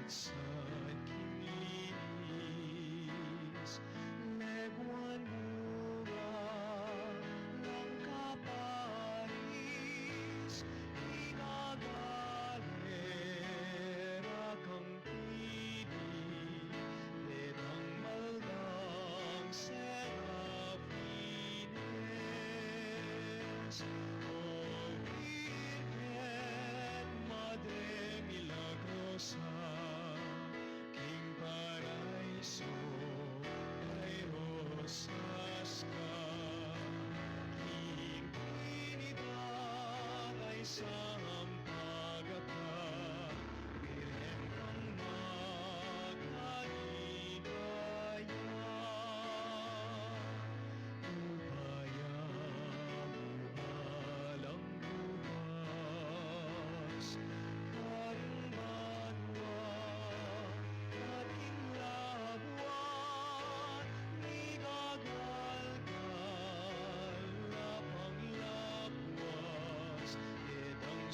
sa kinis, leguan bunga ng kaparis, igagalera kang pili, letang maldang serafines. O Virgen, Madre Milagrosa, King Paraiso, ay rosas ka. King Trinidad ay sampagata, Virgen kang magkaligaya. Upaya mo balang bukas, parang banwa at inlabuan, ni gagalgal na panglakwas, itang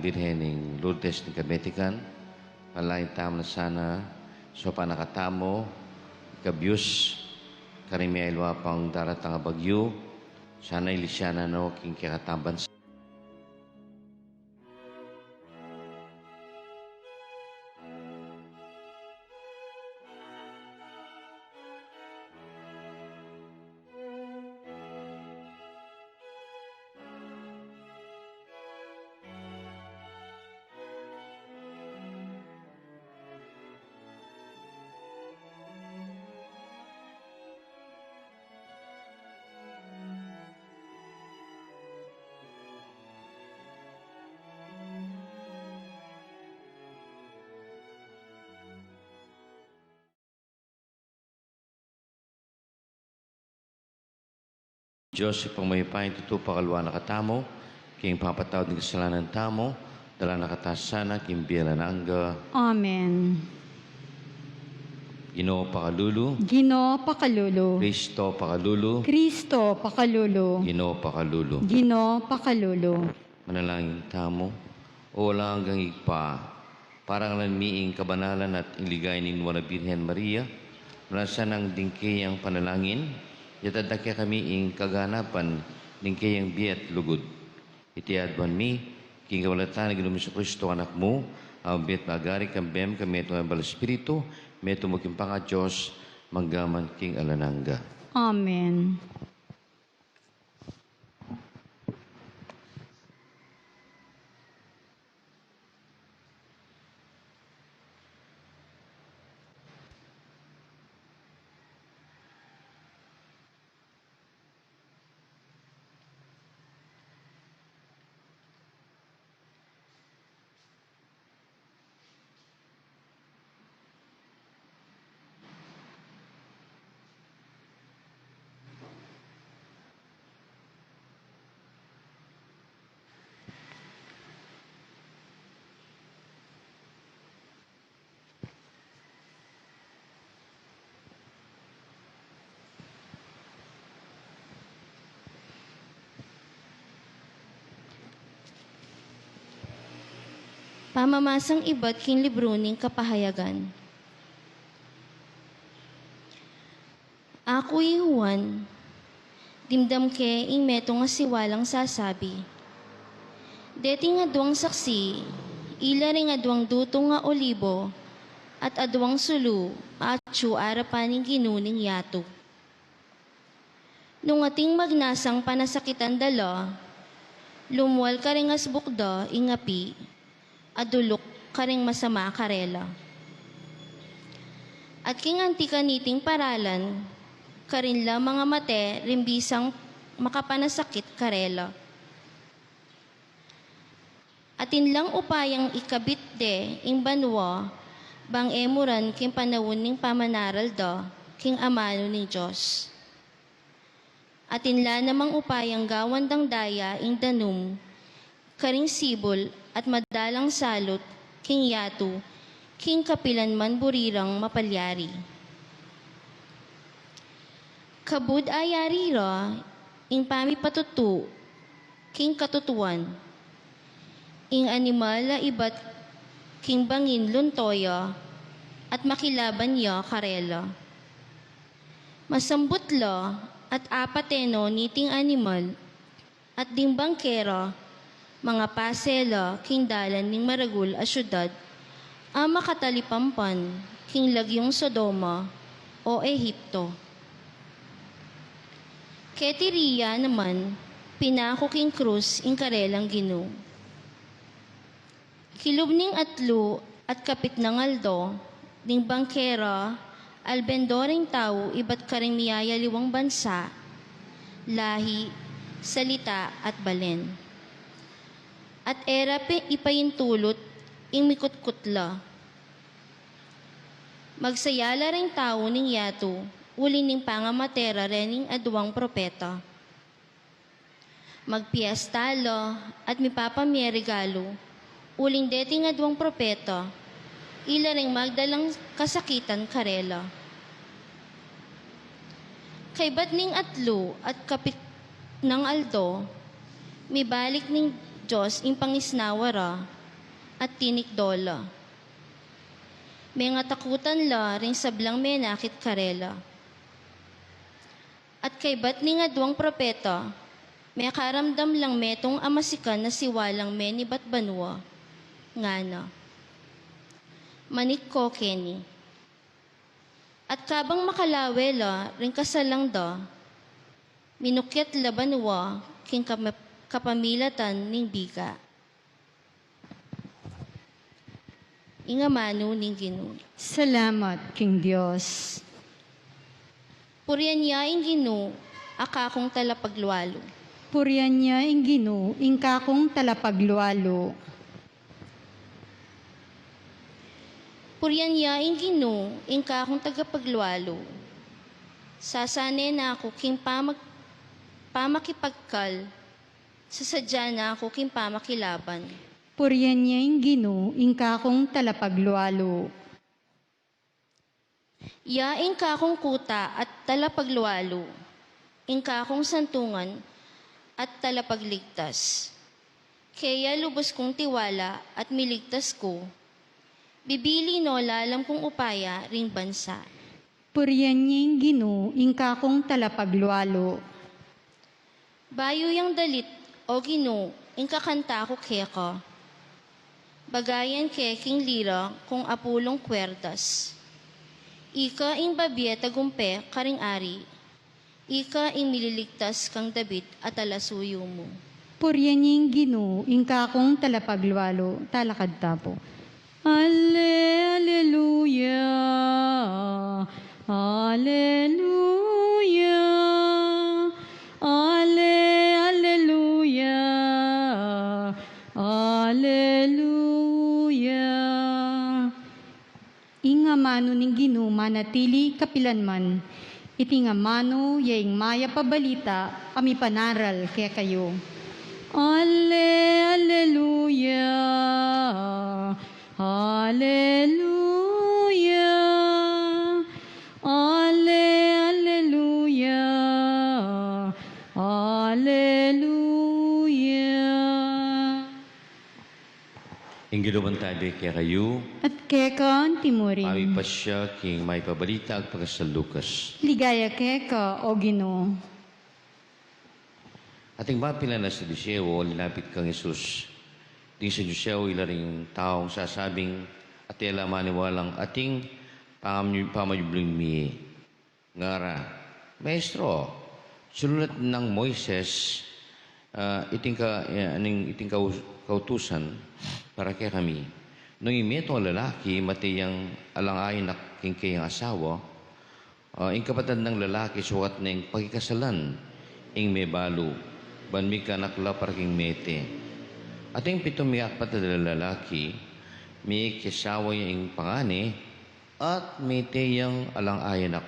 Birhen ng Lourdes ng Kabetikan, palain tamo na sana so panakatamo, ikabyus, karimi ilwa pang daratang bagyo, sana ilisyana no king kakatamban Diyos, ipangmaypain tuto pakalwa na katamo, king papatawad ng kasalanan tamo, dala nakatas sana, king biyalanangga, Amen. Ginoo pakalulu, Ginoo pakalulu. Kristo pakalulu, Kristo pakalulu. Ginoo pakalulu. Ginoo pakalulu. Manalangin tamo, o wala hanggang igpa, parang lanmiing kabanalan at iligay ni Nuwana Birhen Maria, manasan ang dingkayang panalangin, yatadakya kami ing kaganapan dingkayang biyat lugod. Itiadwan mi, king kawalatan ng Ginoong Kristo anak mo, ang biyat magari kambem kami itong abal espiritu, may tumuking panga Diyos, manggaman king alanangga. Amen. Pamamasang iba't king libro ning kapahayagan. Ako'y Juan, dimdam ke ing meto nga siwalang sasabi. Deti nga duwang saksi, ila rin nga duwang dutong nga olibo, at aduwang sulu, at arapan ning ginuning yato. Nung ating magnasang panasakitan dala, lumuwal ka rin as bukda ingapi, adulok ka rin masama karela. At king antikaniting paralan, karin la mga mate rimbisang makapanasakit karela. Atin lang upayang ikabit de ing banwa, bang emuran king panawon ning pamanaral da, king amano ni Diyos. Atin la namang upayang gawan dang daya ing danum, karing sibol at madalang salot, king yato, king kapilan man burirang mapalyari. Kabud ayari ra, ing pami patutu, king katutuan, ing animal la ibat king bangin luntoya, at makilaban ya karela. Masambut la, at apateno niting animal, at ding bangkera, mga pasela, king dalan ning maragul a syudad, ang makatalipampan, king lagyong Sodoma o Ehipto. Ketiriya naman, pinako king krus ing karelang Ginoo. Kilubning atlo at kapit ng aldo, ding bangkera, albendoring tao iba't karing miyayaliwang bansa, lahi, salita at balen. At erape ipayintulot ing mikutkutla. Magsayala ring tao ning yato, uli ning pangamatera rening aduang propeta. Magpiestalo at mipapamierigalo, uling deting aduang propeta, ila ring magdalang kasakitan karela. Kay ba't ning atlo at kapit ng aldo, mibalik ning Diyos ing pangisnawara at tinikdola. May nga takutan la ring sablang menakit karela. At kay bat ni nga duwang propeta, may karamdam lang metong amasikan na siwalang meni bat banwa, nga na. Manik ko, Kenny. At kabang makalawela ring kasalang da, minukyat labanwa king kapamilatan ning biga. Ingamano ning Ginoo. Salamat, King Diyos. Purian niya ing Ginoo, akakong talapaglualo. Purian niya ing Ginoo, ing kakong talapaglualo. Purian niya ing Ginoo, ing kakong tagapaglualo. Sasane na ako king pamakipagkal, sasadya na ako king pamakilaban. Purian niya ing Ginoo, ing kakong talapaglualo. Ya ing kakong kuta at talapaglualo, ing kakong santungan at talapagligtas. Kaya lubos kong tiwala at miligtas ko, bibili no lalam kong upaya ring bansa. Purian niya ing Ginoo, ing kakong talapaglualo. Bayo yang dalit o Ginoo, ing kakanta ko keka. Bagayan keking lira kung apulong kwerdas. Ika ing babye tagumpe karing ari. Ika ing mililigtas kang David at alasuyo mo. Purian niya ing Ginoo, ing kakong talapaglualo. Talakad tapo. Alleluia, Alleluia, Alleluia, Alleluia. Ingamano ning Ginoo manatili kapilanman. Itingamano yaing maya pabalita kami panaral kaya kayo. Alleluia, Alleluia, Alleluia, Alleluia. Ing ginubantay kaya kayo, At keka ang timurin. awi pa siya king may pabalita ag pagkasal Lucas. Ligaya keka o Ginoo. Ating mapila na sa Disyeo, linapit kang Isus. Di sa Disyeo, ilaring taong sasabing at tela maniwalang ating pamayubling mi. Ngara, Maestro, sulat ng Moises, iting kautusan para kay kami. Nung imeto ang lalaki, matiyang alangayin na kayang asawa, ing kapatid ng lalaki, suwat na ing pagkikasalan, ing may balo, banmi ka nakla parking mete. Ating pitong may kapatid ng lalaki, may kisawa yung pangani, at may tiyang alangayin na.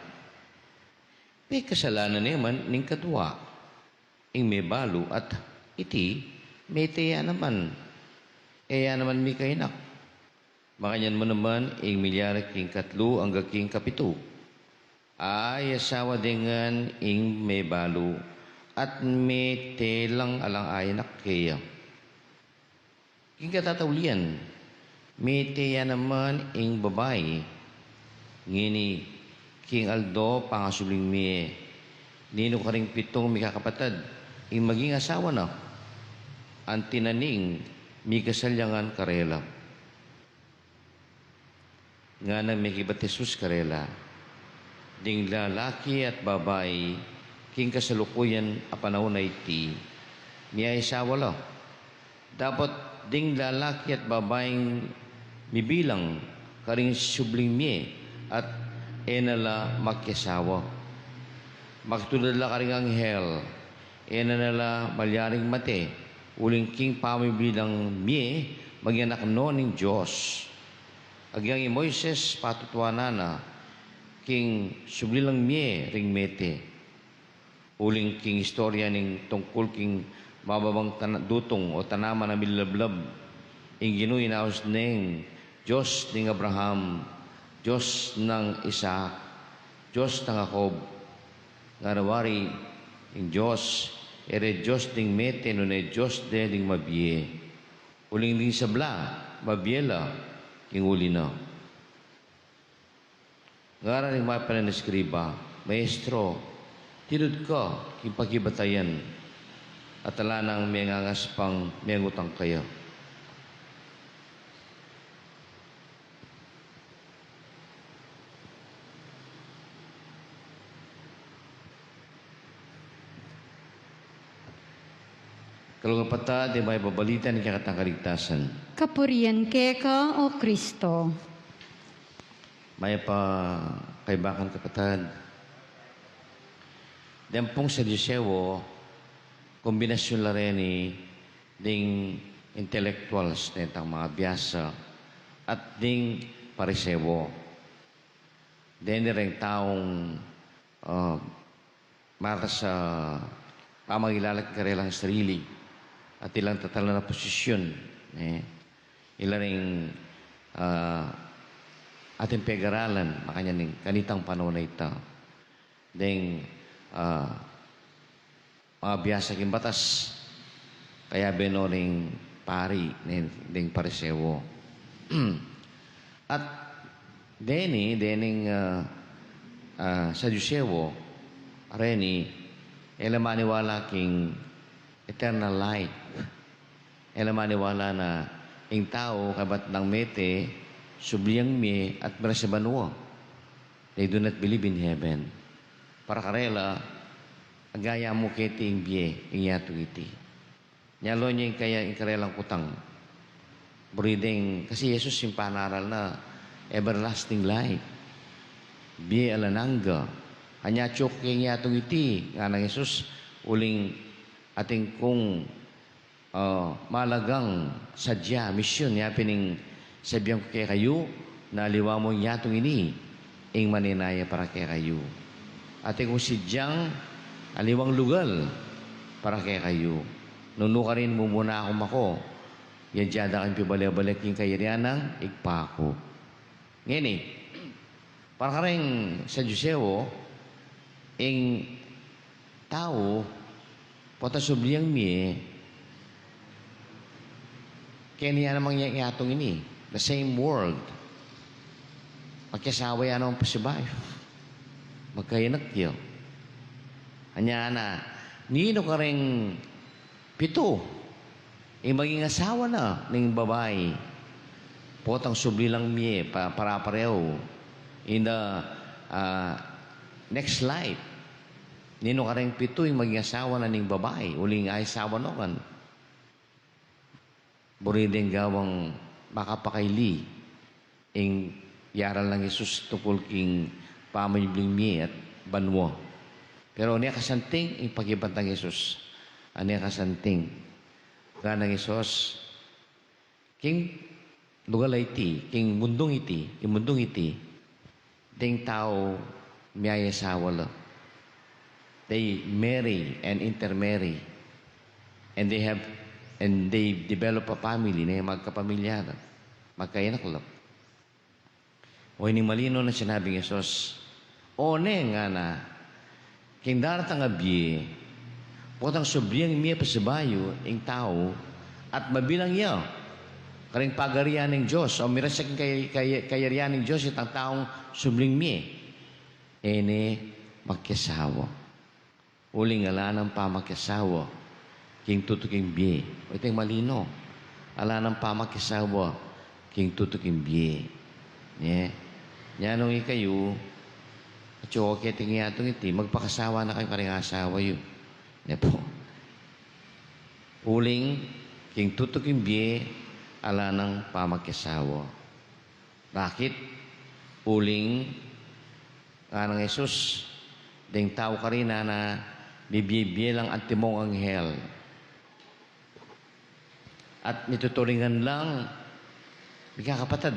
May kasalanan naman ning kadwa, ing may balo, at iti, may tiya naman. Kaya naman may kainak. Makanyan mo naman, ing milyara king katlo, ang king kapito. Ay, asawa dengan ing may balo, at may telang alang ayan kaya. King katataulian, may teya naman ing babae, ngini, king Aldo, pangasuling mi, nino ka ring pitong may kakapatad, ing maging asawa na, ang tinaning, may kasalyangan karela. Nga na may kibat Jesus karela, ding lalaki at babae, king kasalukuyan a panahon na iti, niya isawa lo. Dapat ding lalaki at babaeng mibilang karing subling miye at enala magkasawa. Magtulad la karing anghel, enala malyaring mate, uling king pamibilang miye, magyanak no ning Diyos. Agyang Moises patutwanana, king sublilang miye ring mete. Uling king istorya ning tungkol king mababang dutong o tanaman na milablab. Ing ginuin naos ning Diyos ning Abraham, Diyos ng Isaac, Diyos ng Jacob. Nga nawari ing Diyos, ere Diyos ding mete no ne Diyos de ding mabie. Uling ding sabla, mabiela, king uli na. Ngara rin mga pananaskriba, Maestro, tinod ka, king pagibatayan, at ala nang may ngangas pang may ngutang kayo. Kalunga pata, di may babalitan kaya katang kaligtasan. Kapurian keka o Kristo. May pa kaibakan kapatad. Dempong sa Diyosewo, kombinasyon la rin ni ding intellectuals netang mga biyasa at ding parisewo. Dini rin taong mara sa pamagilalak karelang sarili at ilang tatala na posisyon. Ila rin ating pag-aralan makanya ning kanitang panahon na ito. Ding mga biyasa king batas kaya benoring pari ding parisewo. At dening sa Diyosewo areni ela maniwala king eternal life. Ela maniwala na ing tao kabat ng mete subliyang mi at merasabanwa. They do not believe in heaven. Para karela, agaya mo kiti ing biye, ing yato iti. Nyalo niya yung kaya ing karelang kutang. Breathing, kasi Jesus yung panaral na everlasting life. Biye alananga. Hanya chok ing yato iti. Nga ng Jesus, uling ating kung malagang sadya, misyon, yapining sabihan ko kay kayo, na aliwa mo yatong ini, ing maninaya para kay kayo. At kung sidyang aliwang lugal para kay kayo. Nuno ka rin mo muna akong mako. Yan diyada kang pibalik-balik yung kayarianang igpako. Ngayon para ka rin sa Diyosewo, ing tao, potasubliyang mi, kaya niya namang yatong ini. The same world. Magkasawa yan ang pasibay. Magkayanak yun. Hanya na, nino ka rin pito. Maging asawa na ng babae. Potang subli lang miye, para-pareho. In the next life. Nino ka rin pito, maging asawa na ng babae. Uling ay asawa no kan. Burideng gawang makapakaili ing yaral ng Isus tukol king pamayubling mi at banwo. Pero niya kasanting ing pagibantang Isus. Niya kasanting ganang Isus king lugal iti, king mundong iti, ding tao miyaya sawala. They marry and intermarry and they develop a family na magkapamilya na. Magkayanak lang. O ini malino na sinabing Yesus, o nga na, king daratang abye, potang subliyang miya pasabayo, ing tao, at mabilang iya, karing pagarian ng Diyos, o mirasak kayarian ng Diyos, itang taong subling miya, ene magkasawa. Uling ala ng pamakyasawa, king tutuking biye. O itong malino. Ala ng pamakyasawa, king tutuking biye. Nya nung ikayo, at yung okay tingin atong iti, magpakasawa na kayo karing asawa yun. Po. Uling, king tutuking biye, ala ng pamakyasawa. Bakit? Uling, ng Jesus, ding tao ka rin na bibiye lang at timong anghel. At nituturingan lang, mga kapatid,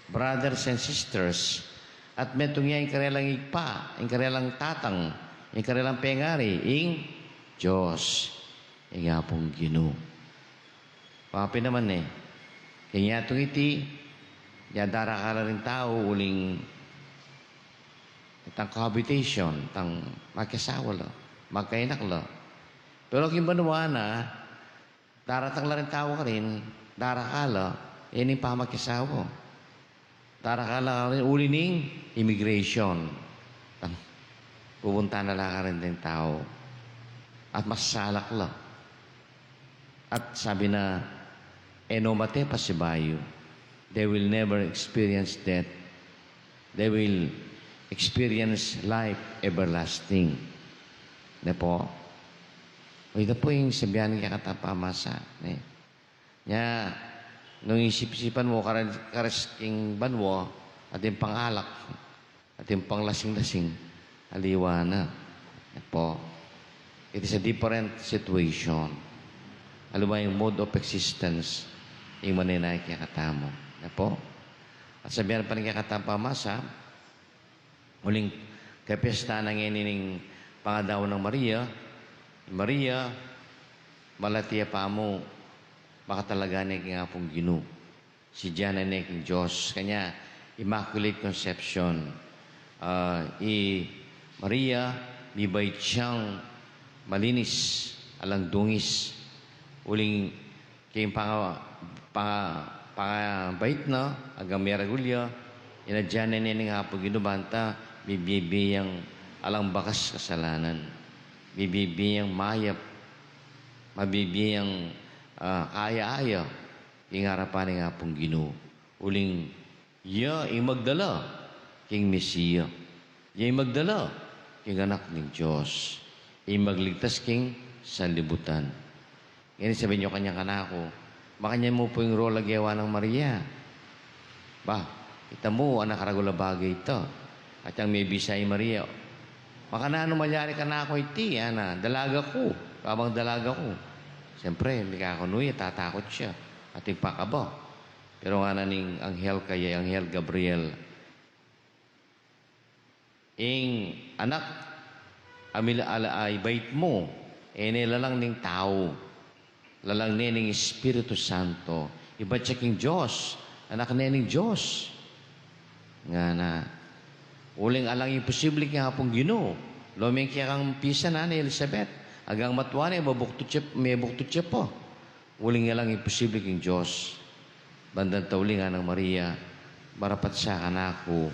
brothers and sisters, at metong yung karelang igpa, yung karelang tatang, yung karelang pengari, yung Diyos, yung apong Ginoo. Papi naman kaya itong iti, yadara ka rin tao, uling itang cohabitation, itang magkasawa la, magkainak la, Pero kung banwana, daratang la rin tao ka rin, darakala, ini pamakisawo. Darakala ka rin, uli ning immigration. Pupunta na lang ka rin din tao. At masasalak la. At sabi na, enomate pasibayo. They will never experience death. They will experience life everlasting. Ne po? O ito po yung sabihan ng kakatapamasa. Ne? Nya, nung isip-isipan mo, karesking banwo, at yung pangalak, at yung panglasing-lasing, aliwa na. Ne po? It is a different situation. Alam mo yung mode of existence, yung maninay kakatamo. Ne po? At sabihan pa ng kakatapamasa, muling kapesta ng inining pangadaw ng Maria, Maria, malatiya pa mo, baka talaga na nga pong ginu. Si Diana na king Diyos. Kanya, Immaculate Conception. Maria, bibait siyang malinis, alang dungis. Uling kayong pangabait na, agang meragulya, inadyan na nga pong ginubanta, bibibiyang alang bakas kasalanan. Bibibiyang mayap, mabibiyang kaya-aya, yung harapan nga pong Ginoo. Uling, yung magdala, king Mesiya. Yung magdala, king anak ng Diyos. Yung magligtas king sanlibutan. Ngayon sabihin nyo kanyang kanako, makanya mo po yung role agawa ng Maria. Ba, kita mo, anak karagula bagay ito. At yung may bisa yung Maria, maka na ano malyari ka na ako iti, ana, dalaga ko, kabang dalaga ko. Siyempre, hindi ka ako nuya, tatakot siya. At ipakaba. Pero nga na ning Anghel kaya, Anghel Gabriel, ing anak, ay bait mo, lalang ning tao, lalang ning Espiritu Santo, iba siya king Diyos, anak ning Diyos. Nga na, uling alang imposible nga pong Ginoo. Lomeng kaya kang pisa na ni Elizabeth. Agang matuwa na, may buktut siya po. Uling alang imposible king Diyos. Bandang tauling nga ng Maria, marapat sa kanako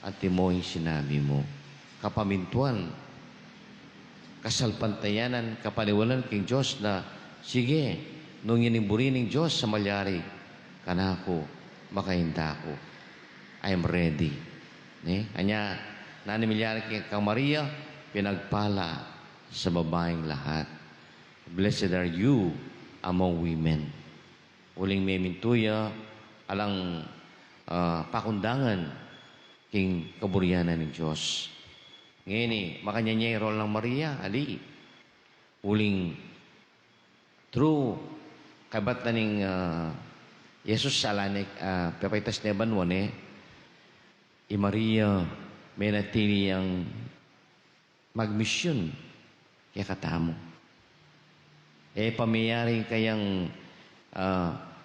at timoy sinabi mo. Kapamintuan, kasalpantayanan, kapaniwalan king Diyos na, sige, nung iniburi ng Diyos sa malyari, kanako, makahinda ko. I am ready. Kanya, nanimilyari kang Maria, pinagpala sa babaeng lahat. Blessed are you among women. Uling may mintuya, alang pakundangan king kaburyanan ng Diyos. Ngayon makanya niya yung role ng Maria, ali. Uling true, kabat na ning Jesus salanik, papaitas na banwan Maria, may natili ang magmisyon kaya katamo. Pamayari kayang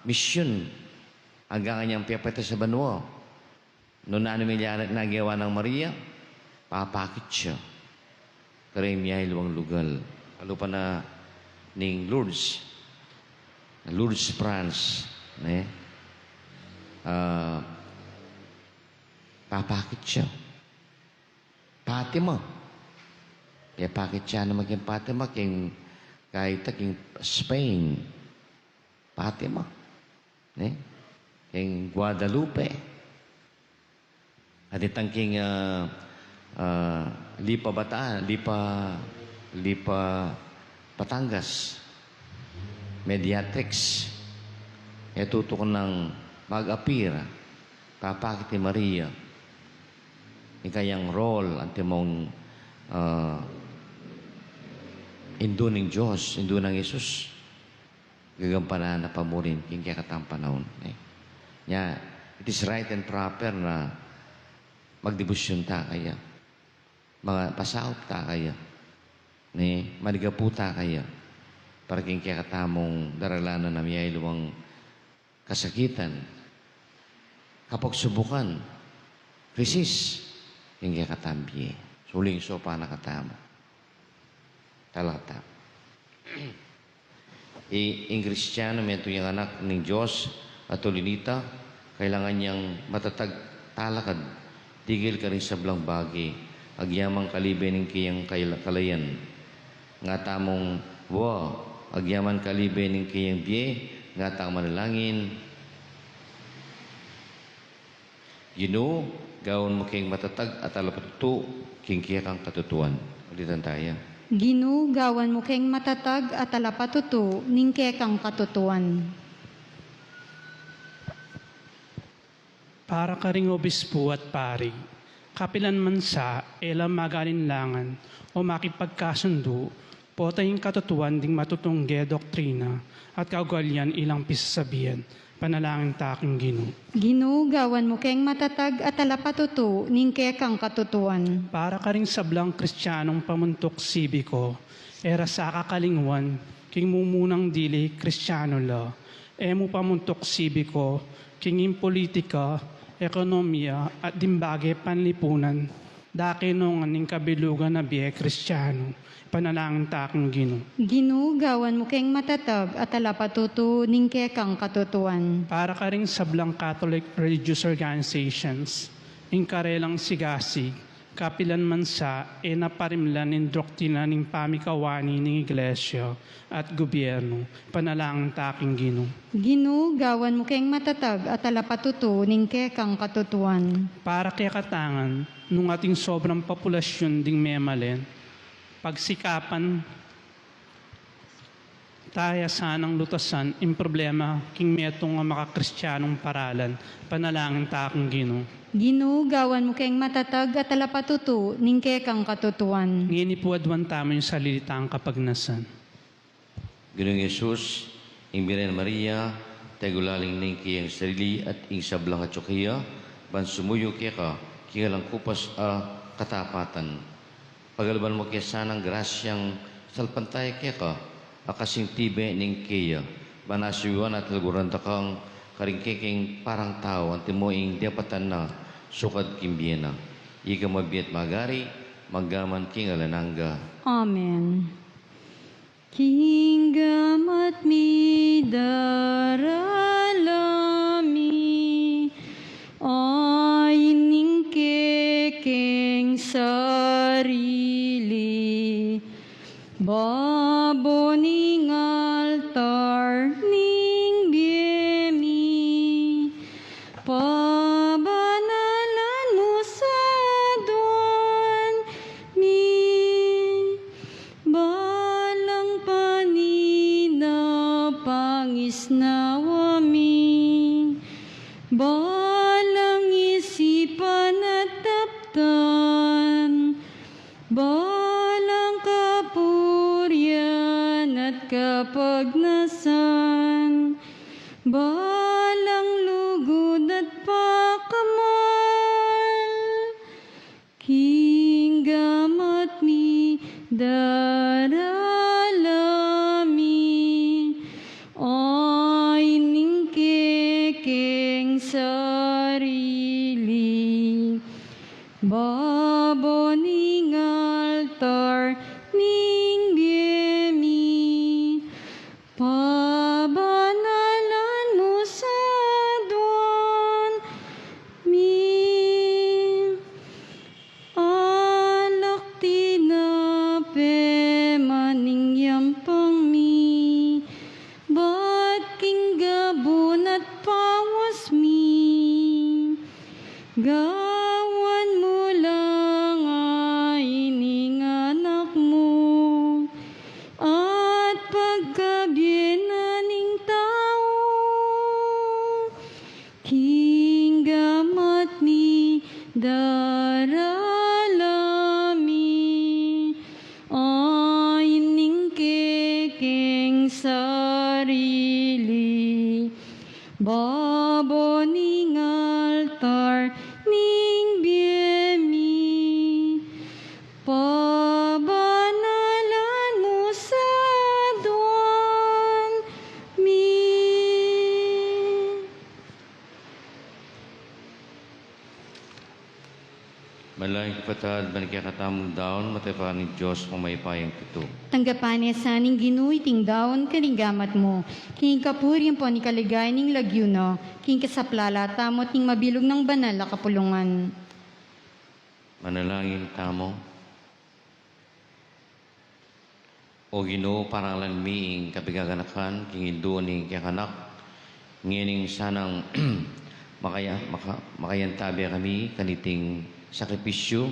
misyon hanggang kanyang piyapata sa banwa. Noon na nagawa ng Maria, papakit siya. Karemiyay luwang lugal. Lalo pa na ning Lourdes. Lourdes, France. Papakit siya. Fatima. Kaya pakit siya na maging Fatima kahit king Spain. Fatima. King Guadalupe. At itang king Lipa Bataan, Lipa Batangas. Mediatrix. Tuto ko ng mag-appear. Papakit ni Maria. Kayang role ang timong indo ng Diyos, indo ng Yesus. Gagampanan na pamurin king kaya katang panahon. It is right and proper na magdebosyon ta kaya. Mga pasaot ta kaya. Maligapu ta kaya. Para king kaya katamong daralanan na miyay luwang kasakitan. Kapag subukan, krisis, king kaya katambiye. Suling sopa na katamo. Talata. Ang Kristiyano, may ito yung anak ng Diyos at tulinita, kailangan niyang matatag talakad. Tigil ka rin sa blang bagi, agyamang kalibay ng kiyang kalayan. Nga tamong agyaman kalibay ng kiyang biye, nga tamang manalangin. Ginoo, gawon mo kayong matatag at alapatuto, king kiyakang katutuan. Ulitan tayo. Ginoo, gawan mo keng matatag at alapatuto, ning kekang katutuan. Para ka ring obispo at pari, kapilan man sa elam magalinlangan o makipagkasundo, potaying katutuan ding matutungge doktrina at kaugalian ilang pisasabihan, panalangin taking Ginoo. Ginoo, gawan mo keng matatag at alapatuto, ning kekang katutuan. Para ka ring sablang kristyanong pamuntok sibiko, era sa kakalingwan, king mumunang dili kristyano la, emo pamuntok sibiko, king politika, ekonomiya at dimbage panlipunan, dake nung aning kabilugan na biye kristyano, panalangin taking Ginoo. Ginoo, gawan mo keng matatag at alapatuto, ning kekang katutuan. Para ka ring sablang Catholic religious organizations, ingkarelang sigasig, kapilan man sa naparimlan ng doktrina ng pamikawani ng iglesia at gobyerno, panalangin taking Ginoo. Ginoo, gawan mo keng matatag at alapatuto, ning kekang katutuan. Para kay katangan, nung ating sobrang populasyon ding memalen, pagsikapan tayo sanang lutasan in problema king metong nga makakristyanong paralan, panalangin taking Ginoo. Ginoo, gawan mo keng matatag at alapatuto, ning kekang katutuan. Ngini po adwan tamo yung salilitang kapagnasan. Ginoong Yesus, ing Birhen Maria, tagulaling ning kiyang sarili at ing sablang at tsukiya, ban sumuyo kaya ka, kiyalang kupas a katapatan. Pagalaban mo kaya sanang grasyang salpantay kaya ka, akasing tibe ning kaya, banasuyuan at laguranta kang karingkiking parang tao, ang timoing diapatan na sukad kimbiyena. Ika mabiat magari, maggaman king alananga. Amen. Kinggam at midaralami, ay ning kekeng sarili, babo ning altar ning biyemi, pabanalan mo sa doon mi, balang panina pangisnawami, balang isipan at taptan, balang kapuryan at kapagnasan, balang lugod at pakamal, kinggam at mi daralami, ay ning kekeng sarili, babo ning altar ning biyemi, pabanalan mo sa doon mi, alak tinape maning yampang mi, ba't king gabon at pawas mi, gawan mo lang ay ining anak mo, at pagkabiyena ning tao, kinggam at mi daralami, ay ning kekeng sarili, babo ning altar ning biyemi, pabanalan mo sa doon mi. Malaking kapatid, manikakatamong daon, matapakan ng Diyos, mamaypayang ito. Tanggapan niya sa ning ginuy ting daon karinggamat mo. King kapuryan po ni kaligay ning lagyuno. King kasaplala tamot ning mabilog ng banal na kapulungan. Manalangin tamo. O Ginoo, parangalan miing kapigaganakan, king Hindu ning kakanak, ngining sanang makayantabi kami kaniting sakripisyo,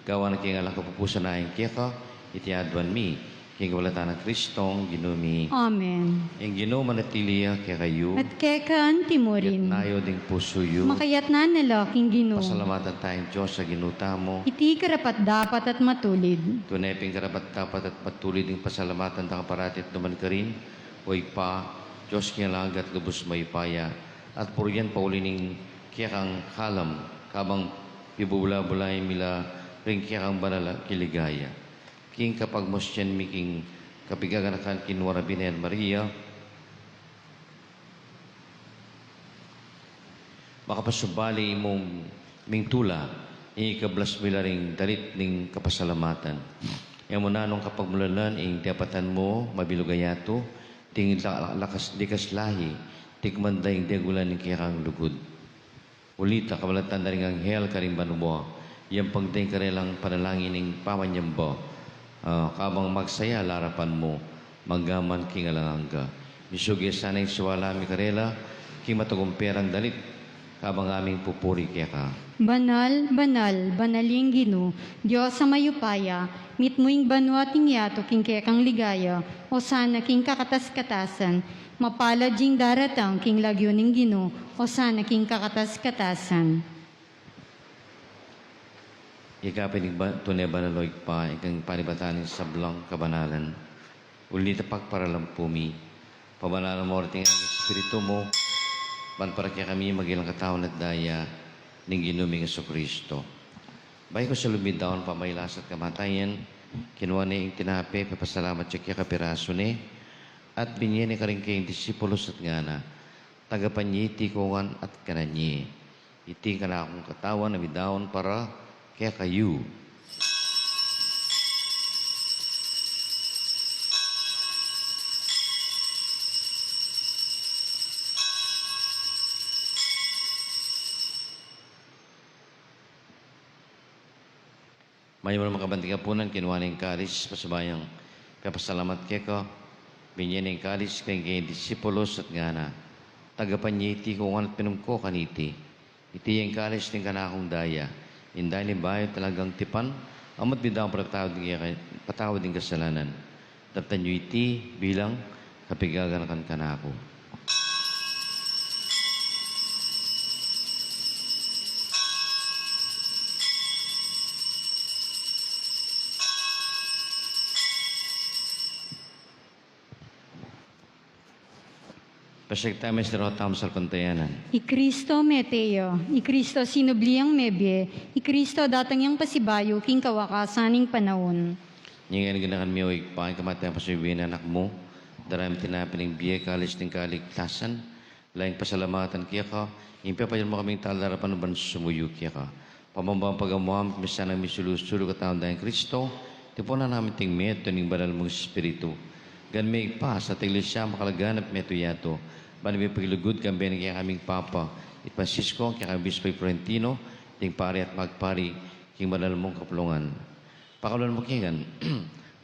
gawa na king alang kapupusan na yung kiyaka, itiadwan mi, king kabalatan ng Kristong, ginumi. Amen. Yung Ginoo manatiliya kaya kayo, At kekan timurin. nayo ding puso yu, Makayat na nalaking Ginoo. pasalamatan tayong Diyos sa ginuta mo, Iti karapat dapat at matulid. tunay ping karapat dapat at patuloy ding pasalamatan ta kaparatit naman ka rin, o pa, Diyos kinalangat gabus may paya, at puriyan paulining kiyakang kalam, kabang ibubula-bulay mila ring kiyakang banala kiligaya. King kapag mosyan miking kapigaganakan kinwara binen Maria, makapasubali mong ming tula, ikablas mila ring dalit ning kapasalamatan. Yang nanong kapag mulalan, ing dapatan mo, mabilugayato, ting lakas dikas lahi, tikmanda ing degulan ng kiyakang lugod. Ulita, kabalatan na rin ang hel karimban mo, yung pagdaing karelang panalangin ng pamanyamba, kabang magsaya larapan mo, manggaman king alanganga. Misugi sanay suwala mi karela, king matagumperang dalit, kabang aming pupuri kaya ka. Banal, banal, banaling Ginoo, Diyos sa mayupaya, mit moing banwa ting yato king kekang ligaya, o sana king kakatas-katasan, mapalad jing daratang king lagyo ning Ginoo, o sana king kakatas-katasan. Ikapinig ba tunay banaloy pa, ikang panibatanin sa blang kabanalan. Ulit pagparalampumi, pabanalan mo rin ang Espiritu mo, para kaya kami magilang katawan at daya ng ginuming Kristo. Bay ko sa lumidaon pamaylas at kamatayan, kinuha na yung tinapi, papasalamat siya kaya kapiraso ni, at binyan ni karing kayong disipulos at ngana, tagapan niya itikungan at kananyi. Iti ka na akong katawan na midaon para kaya kayo. May mga makabantingapunan, kinuha na yung kalis, pasabayang kapasalamat kaya ko, binyan na yung kalis kay kayong disipulos at ngana, tagapan niya itikungan at pinungko kaniti. Iti yung kalis ng kanakong daya, inday ni bayo talagang tipan, amat bidang patawad ng kasalanan. Taptan nyo iti bilang kapigaganakan kanako. Pasyagtamis na rotam sa kontayanan. I Kristo meteo, I Kristo sinubliang mebye, I Kristo datang yang pasibayo king kawakasaning panahon. Ngayon ganakan mi o ikpain kamatayan pasubihin anak mo, darami tinapin ng biye kalis ng kaligtasan, laing pasalamatan kaya ka, impapayan mo kaming talarapan ng sumuyo kaya ka. Pamambang pagamuam, misa na misulusulo kataon dahil Kristo, tipunan namin ting meto ng banal mong Espiritu. Gan may pa sa iglesia makalaganap meto yato, banami paglugod kami ng kaya kaming Papa, it Francisco, kaya kami Bispay Florentino, ting pari at magpari, king banal mong kapulungan. Pakaluan mo kingan,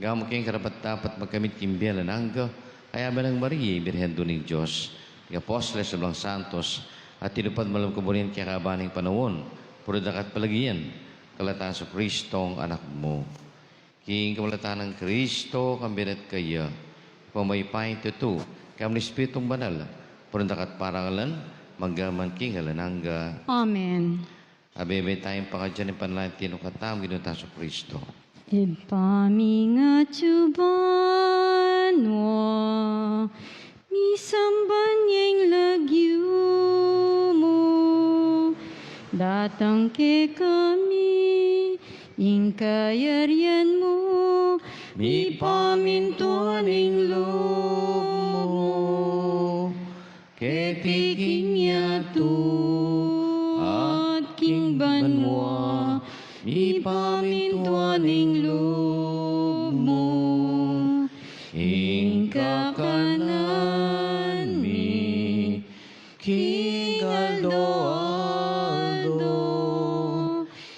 gawin mo kingan karapat dapat magkamit kimbiyalan hangga, kaya ba ng Maria, Birhen ng Diyos, ng Apostoles sa Blang Santos, at tinupad malam kabunin kaya kabaning panahon, puro dakat palagiyan, kalataan sa Kristong anak mo. King kawalatan ng Kristo, kambinet kaya, pamaypay tutu, kami Espiritong banal, puro dakat parangalan, maggaman king halanangga. Amen. Abebe tayong pakadyan ng panlayan tinukatam, ginuta sa Kristo. Ipamingat banwa, misamban yang lagyu mo, datang ke kami, ing kayarian mo, Mi pamintuan ing loob mo, ketiging yato, at king banwa, ipamintuaning loob mo, Inka kanan mi, King Aldo Aldo,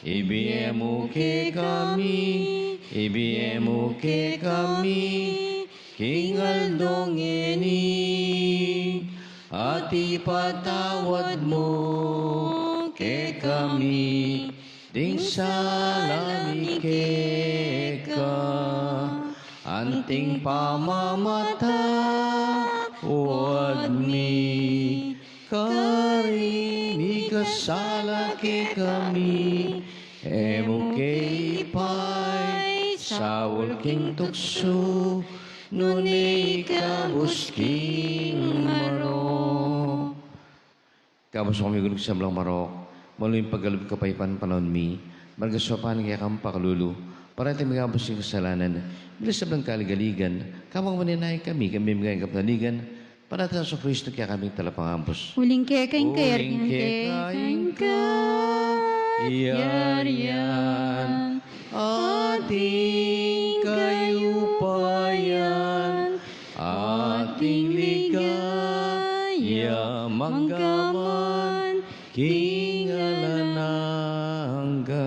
ibiemu ke kami, King Aldo ngeni, at ipatawad mo ke kami, ding salami ke ka, anting pamamata, uad mi, karini kasala ke kami, emo ke ipay, sawol king tukso, nunay kabus king marok. Kabus kami gulog sa belang marok, maluin paggalub kapaypan panon mi, margasopan kaya kang pakalulu, para tayo magabos yung kasalanan, bilas sa belang kaligaligan, kamang maninay kami mga kapaligan, para tayo sa Kristo kaya kaming talapangambos. Uling kekain Uling kekain yarian, ating kayupayan, ating ligaya, manggaman, King Alananga.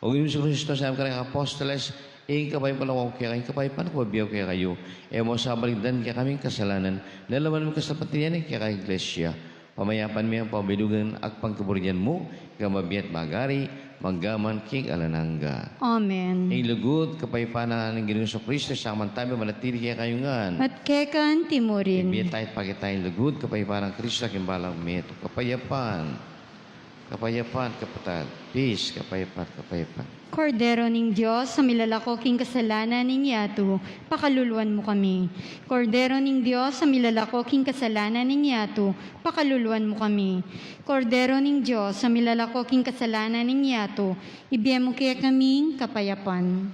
O gini sa Kristo sa mga apostoles, kapay pala ko kaya kayo, kapay paano ko babiyaw kaya kayo? Mo sa baligdan kaya kaming kasalanan, lalaman mo kasapatiyan kaya kayo iglesia. Pamayapan mo ang pabilugan at pangkaburian mo, kamabiyat magari, manggaman King Alananga. Amen. Lugod, kapay panan ng Ginoong Kristo, sa tabi manatili kaya kayo ngan. At kekan timurin. Ibiyat tayo pagkitayin lugod, kapay panan Kristo, kimbalang meto. Kapayapan, kapatid. Peace, kapayapan. Kordero ning Diyos, sa milalako king kasalanan ning yato, pakaluluan mo kami. Kordero ning Diyos, sa milalako king kasalanan ning yato, pakaluluan mo kami. Kordero ning Diyos, sa milalako king kasalanan ning yato, ibiyem mo kaya kaming kapayapan.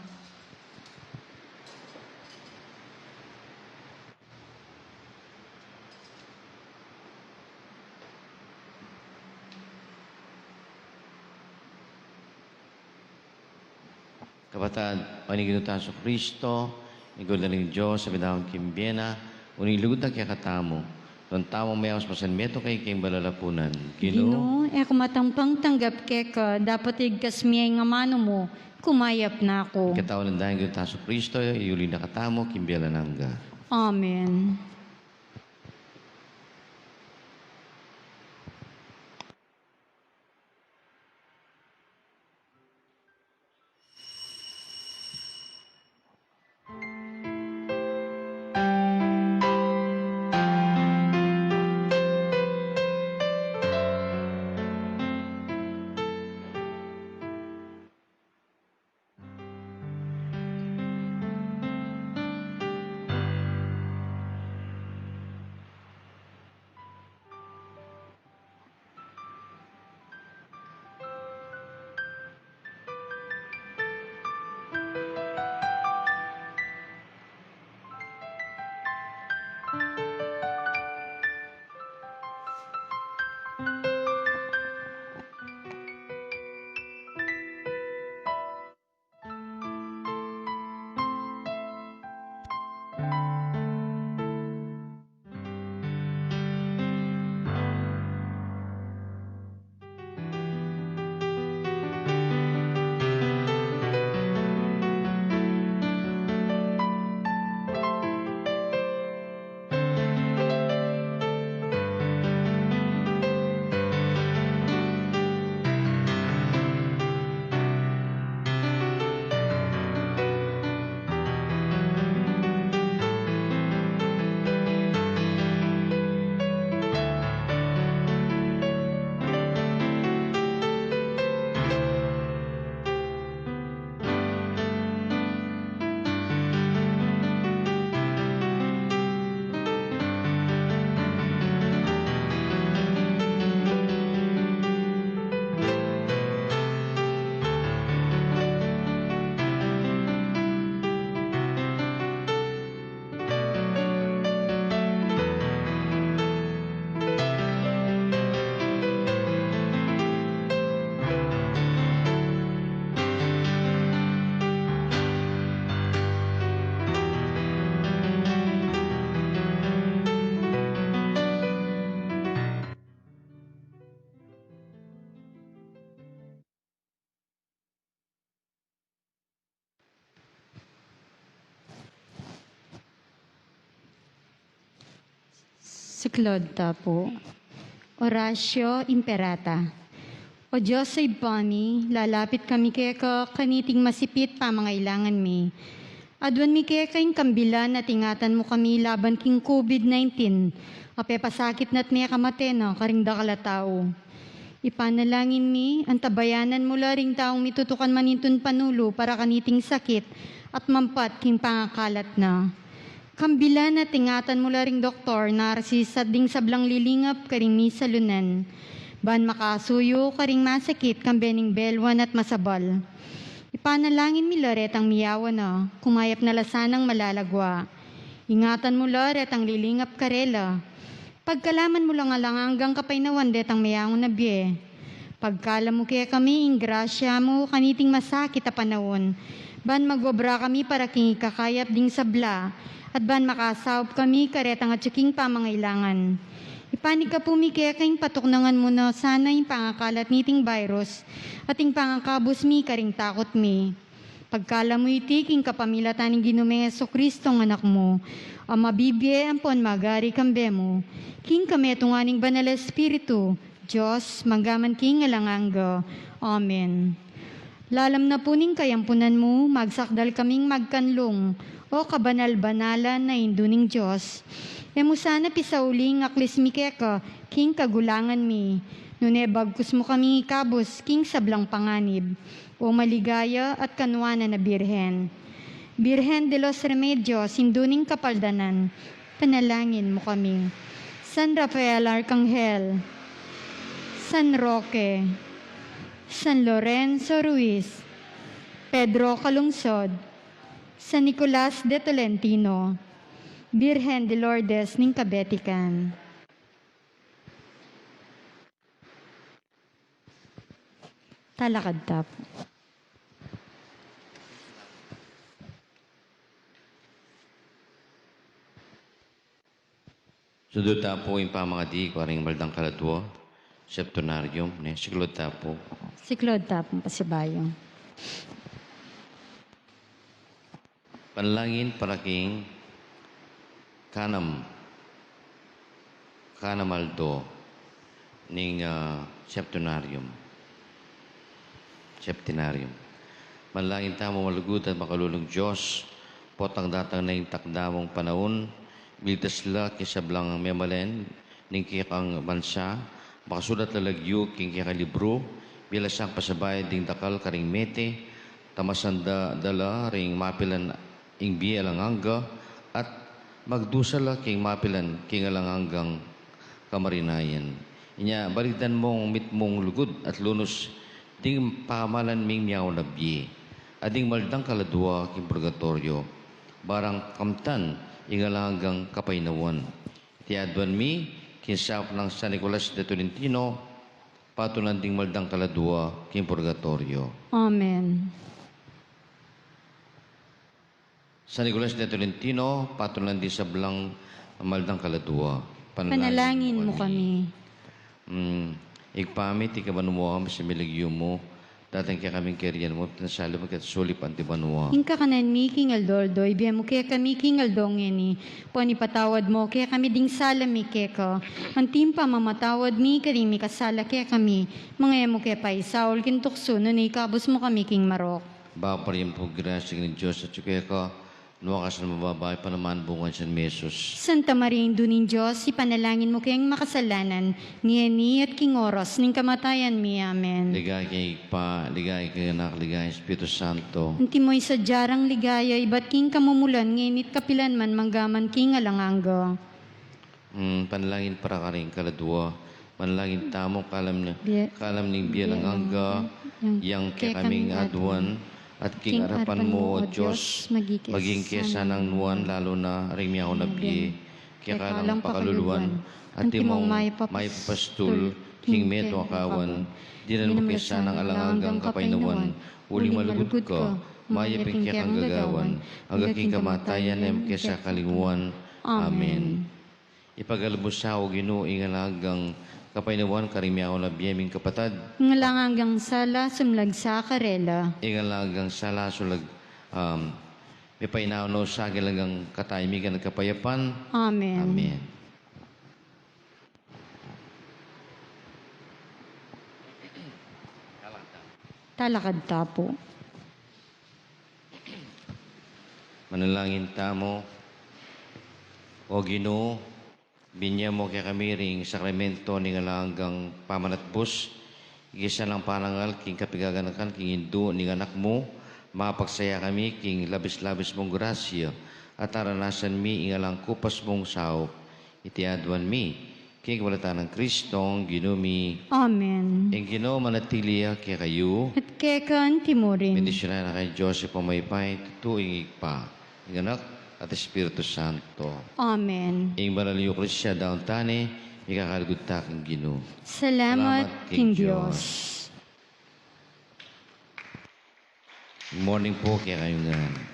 Kapatid, paniginutan sa Kristo, igod na ng Diyos sa bidawang kimbiena, unilugod na kaya katamo, doon tamang mayang pasan meto kay kayong balalapunan. Gino, kumatangpang tanggap keka, dapat igkas miyay nga mano mo, kumayap na ako. Katawan ng dahil ginutan sa Kristo, iuli na katamo, kimbiela nangga. Amen. Siklod tapo. Oratio Imperata. O Diyos ay bami, lalapit kami kaya ka kaniting masipit pa mga ilangan mi. Adwan mi kaya kayong kambilan at ingatan mo kami laban king COVID-19. Ape pasakit na't may kamatena karing dakala tao. Ipanalangin mi, ang tabayanan mo laring taong mitutukan manintun panulo para kaniting sakit at mampat king pangakalat na. Kambilan at ingatan mo laring doktor na arsisad ding sablang lilingap karing mi salunan. Ban makasuyo karing masakit kambening belwan at masabal. Ipanalangin mi laret ang miyawa na, kumayap na lasanang malalagwa. Ingatan mo laret ang lilingap karela. Pagkalaman mo lang alang hanggang kapaynawan detang mayangon na biye. Pagkala mo kaya kami, ingrasya mo kaniting masakit a panahon. Ban magwabra kami para king ikakayap ding sabla. At ban makasawap kami karetang at tsuking pamangailangan. Ipanik ka po mi kaya kayong patuknangan mo na sana yung pangakalat niting virus. At yung pangakabos mi karing takot mi. Pagkala mo iti king kapamilatan ng Ginoong Jesucristo ng anak mo. Ang mabibye ampon magari kambe mo. King kami tunganing banal Espiritu, Diyos, manggaman king alanganga. Amen. Lalam na puning kayampunan mo, magsakdal kaming magkanlong, o kabanal-banalan na induning Diyos. Emo sana pisauling aklis mi keka, king kagulangan mi. Nune bagkus mo kaming ikabos, king sablang panganib, o maligaya at kanwana na birhen. Birhen de los Remedios, induning kapaldanan, panalangin mo kami. San Rafael Arcangel, San Roque, San Lorenzo Ruiz, Pedro Calungsod, San Nicolas de Tolentino, Birhen de Lourdes ning Kabetikan. Talakad tapo. Sudot tapo yung pamangadi, kwaring maldang kaladwo, septonarium, ne, siklod tapo. Siklod tapo pasibayong. Panalangin para king Kanamaldo ning septenarium. Panalangin tamo malugod at makalulong Diyos, potang datang na yung takdamong panahon, biltas la kisablang memalen ning kikang bansa, makasulat lalagyo king kikalibro, bilasang pasabay ding dakal karing mete, tamasanda dala ring mapilan ing bialanganga, at magdusala king mapilan king alanganggang kamarinayan. Inya balitan mong mitmong lugod at lunos ding pamalan ming miyaw na biye, ading maldang kaladwa king purgatorio, barang kamtan ingalanggang kapaynawan. Tiadwan mi, kinsap ng San Nicolas de Tolentino, patunan ding maldang kaladwa king purgatorio. Amen. San Nicolas de Tolentino, patunan din sa blang maldang kaladwa. Panalangin mo kami. Igpamit, ikabanumoham sa miligyo mo, datang kaya kaming kerian mo, nasalo magkatsulip antibanwa. Inka kanan mi king aldoldo, ibiya mo kaya kami king aldongeni. Poni patawad mo, kaya kami ding sala mi keka. Antim pa mamatawad mi, karing mi kasala kaya kami. Mga mo kaya pa isaul, kintukso, nun ikabos mo kami king marok. Ba pa rin po grasya ng Diyos at kaya ka, nuwakas na mababay pa naman bungan sa Mesos. Santa Maria, Induning Diyos, ipanalangin mo kayang makasalanan, ngeni at king oras, ning kamatayan mi. Amen. Ligay kay pa, ligay kay anak, ligay Espiritu Santo. Anti mo'y sa jarang ligaya, iba't king kamumulan, ngenit kapilan man, manggaman king alanganga. Panalangin para ka rin kaladwa. Panalangin tamo kalam ning bialanganga, yang kaya kaming aduan, at king arapan mo, O Diyos, maging kesa ng nuwan, lalo na rimyaw na biye, kaya kalang pakaluluan, at timong may pastul, king meto akawan, di na mo kesa ng alangagang kapaynawan, uling malugod ko, mayapin kaya kang gagawan, hanggang king kamatayan ay kesa kalinguan. Amen. Ipagalubos sa o Ginoo ingalagang kapaynawan karimyaw na biyeming kapatad. Ngalangang sala, sumlag sa karela. Ingalagang sala sulag may painaw no sa gilagang kataymigan at kapayapan. Amen. Amen. Talakad tapo. Manalangin tamo, o Ginoo, binya mo kay kami ring sakramento ni nga langgang pamanatbos, igisa lang parangal king kapigaganakan king indo ni anak mo, mapagsaya kami king labis-labis mong grasya, at aranasan mi ingalang kupas mong sao, itiadwan mi, king walatan ng Kristong ginumi, Amen. ang Ginoo manatiliya kay kayo, At kekan timurin. bendisyonan na kay Joseph pamaypay, tutuing igpa, ng anak at Espiritu Santo. Amen. Ing banaliyo Kristiya daon tani, ikakalugod taking Ginoo. Salamat, King Diyos. Good morning po kaya kayong gan.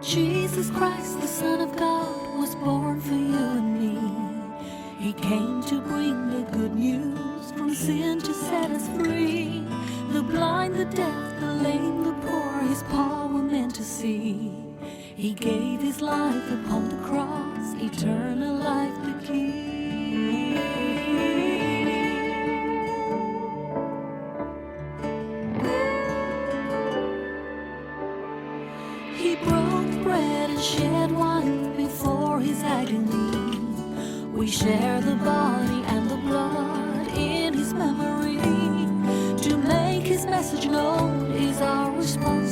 Jesus Christ, the Son of God, was born for you and me. He came to bring the good news, from sin to set us free. The blind, the deaf, the lame, the poor, his power meant to see. He gave his life upon the cross, eternal life the key. He broke bread and shed wine before his agony. We share the body and the blood in his memory. To make his message known is our responsibility.